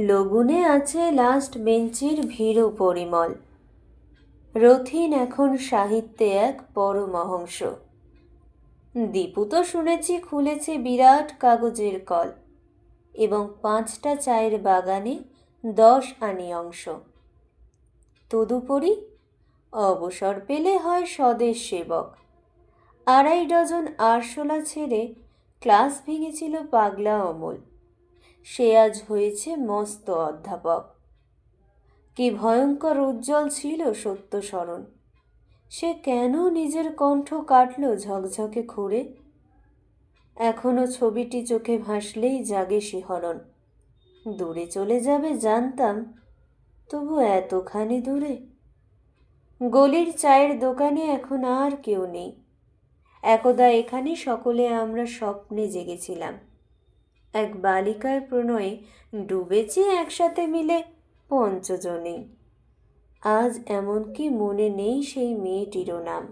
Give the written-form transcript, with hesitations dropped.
লগুনে আছে লাস্ট বেঞ্চের ভীরু পরিমল। রথিন এখন সাহিত্যে এক পরমহংস। দীপু তো শুনেছি খুলেছে বিরাট কাগজের কল, এবং 5টা চায়ের বাগানে 10 আনি অংশ। তদুপরি অবসর পেলে হয় স্বদেশ সেবক। 2.5 ডজন আরশোলা ছেড়ে ক্লাস ভেঙেছিল পাগলা অমল। সে আজ হয়েছে মস্ত অধ্যাপক। কি ভয়ঙ্কর উজ্জ্বল ছিল সত্য স্মরণ। সে কেন নিজের কণ্ঠ কাটল ঝকঝকে খুঁড়ে? এখনো ছবিটি চোখে ভাসলেই জাগে শিহরণ। দূরে চলে যাবে জানতাম, তবু এতখানি দূরে। গলির চায়ের দোকানে এখন আর কেউ নেই। একদা এখানে সকলে আমরা স্বপ্নে জেগেছিলাম। এক বালিকার প্রণয়ে ডুবেছি একসাথে মিলে 5 জনেই। আজ এমনকি মনে নেই সেই মেয়েটিরও নাম।